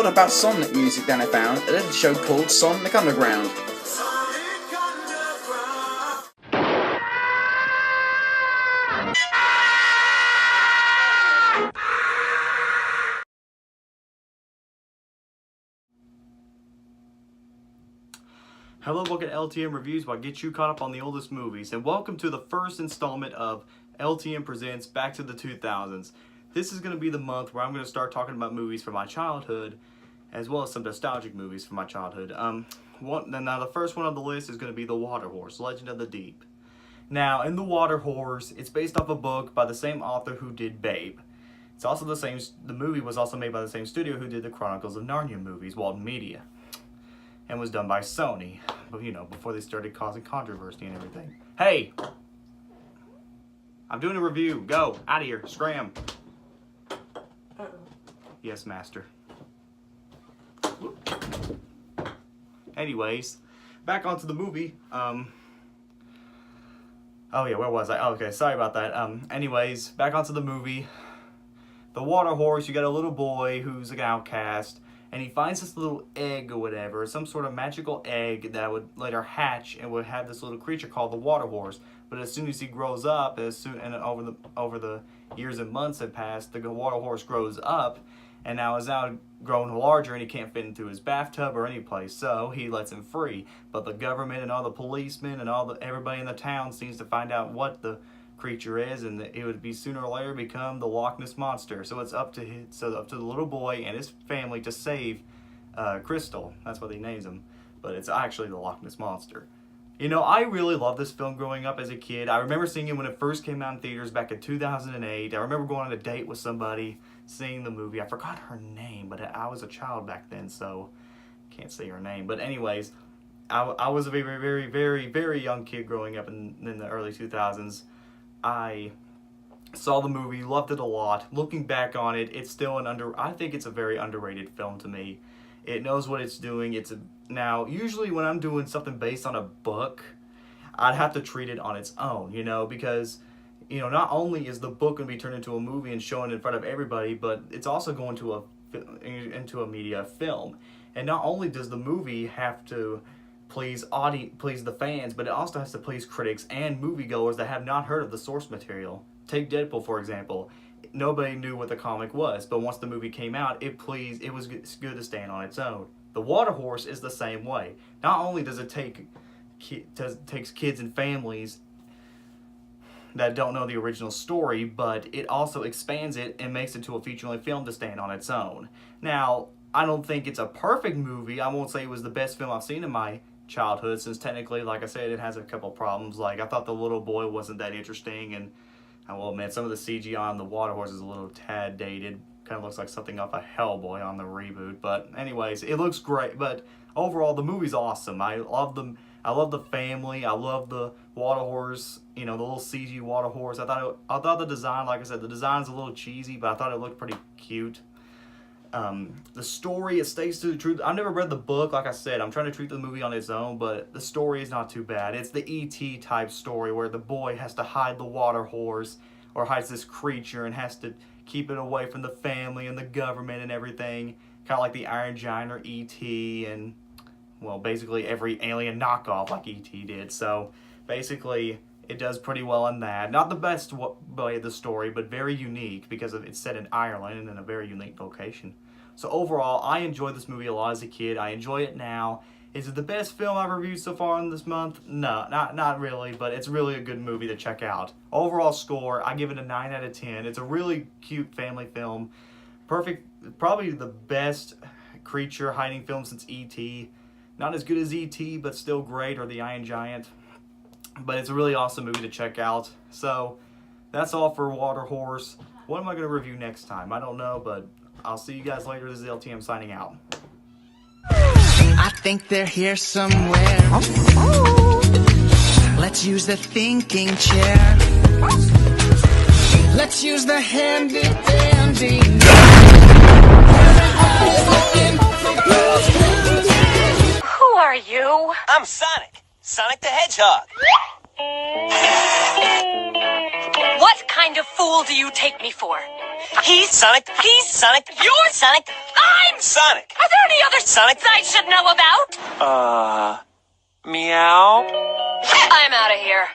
lot about Sonic music that I found at a show called Sonic Underground. Hello, welcome to LTM Reviews, where I get you caught up on the oldest movies, and welcome to the first installment of LTM Presents Back to the 2000s. This is going to be the month where I'm going to start talking about movies from my childhood, as well as some nostalgic movies from my childhood. Now the first one on the list is going to be The Water Horse, Legend of the Deep. Now, in The Water Horse, it's based off a book by the same author who did Babe. It's also the movie was also made by the same studio who did the Chronicles of Narnia movies, Walden Media, and was done by Sony, but before they started causing controversy and everything. Hey! I'm doing a review. Go! Out of here. Scram. Uh-oh. Yes, master. Anyways, back onto the movie. Oh yeah, where was I? Oh, okay, sorry about that. Anyways, back onto the movie. The Water Horse, you got a little boy who's an outcast, and he finds this little egg or whatever, some sort of magical egg that would later hatch and would have this little creature called the Water Horse. But as soon as he grows up, and over the years and months have passed, the Water Horse grows up, and now is now grown larger, and he can't fit into his bathtub or any place, so he lets him free. But the government and all the policemen and everybody in the town seems to find out what the creature is, and it would be sooner or later become the Loch Ness Monster. So it's up to the little boy and his family to save Crystal. That's what he names him, but it's actually the Loch Ness Monster. I really loved this film growing up as a kid. I remember seeing it when it first came out in theaters back in 2008. I remember going on a date with somebody, seeing the movie. I forgot her name, but I was a child back then, so can't say her name. But anyways, I was a very, very, very, very young kid growing up in the early 2000s. I saw the movie, loved it a lot. Looking back on it, it's still I think it's a very underrated film to me. It knows what it's doing. Now, usually when I'm doing something based on a book, I'd have to treat it on its own, because, not only is the book going to be turned into a movie and shown in front of everybody, but it's also going into a media film. And not only does the movie have to please the fans, but it also has to please critics and moviegoers that have not heard of the source material. Take Deadpool, for example. Nobody knew what the comic was, but once the movie came out, it was good to stand on its own. The Water Horse is the same way. Not only does it takes kids and families that don't know the original story, but it also expands it and makes it to a feature-length film to stand on its own. Now, I don't think it's a perfect movie. I won't say it was the best film I've seen in my childhood, since technically, like I said, it has a couple problems. Like, I thought the little boy wasn't that interesting, and I will admit some of the CGI on the Water Horse is a little tad dated. Kind of looks like something off of Hellboy on the reboot. But anyways, it looks great. But overall, the movie's awesome. I love the family. I love the Water Horse. The little CG Water Horse. I thought the design, like I said, the design's a little cheesy, but I thought it looked pretty cute. The story, it stays to the truth. I've never read the book, like I said. I'm trying to treat the movie on its own, but the story is not too bad. It's the E.T. type story where the boy has to hide the Water Horse, or hides this creature and has to keep it away from the family and the government and everything. Kind of like the Iron Giant or E.T. and, well, basically every alien knockoff like E.T. did. So, basically, it does pretty well in that. Not the best way of the story, but very unique because it's set in Ireland and in a very unique location. So overall, I enjoyed this movie a lot as a kid. I enjoy it now. Is it the best film I've reviewed so far in this month? No, not really, but it's really a good movie to check out. Overall score, I give it a 9 out of 10. It's a really cute family film. Perfect, probably the best creature hiding film since E.T. Not as good as E.T., but still great, or the Iron Giant. But it's a really awesome movie to check out. So, that's all for Water Horse. What am I going to review next time? I don't know, but I'll see you guys later. This is LTM signing out. I think they're here somewhere. Let's use the thinking chair. Let's use the handy dandy. Who are you? I'm Sonic. Sonic the Hedgehog. What kind of fool do you take me for? He's Sonic. He's Sonic. You're Sonic. I'm Sonic. Are there any other Sonics I should know about? Meow. I'm out of here.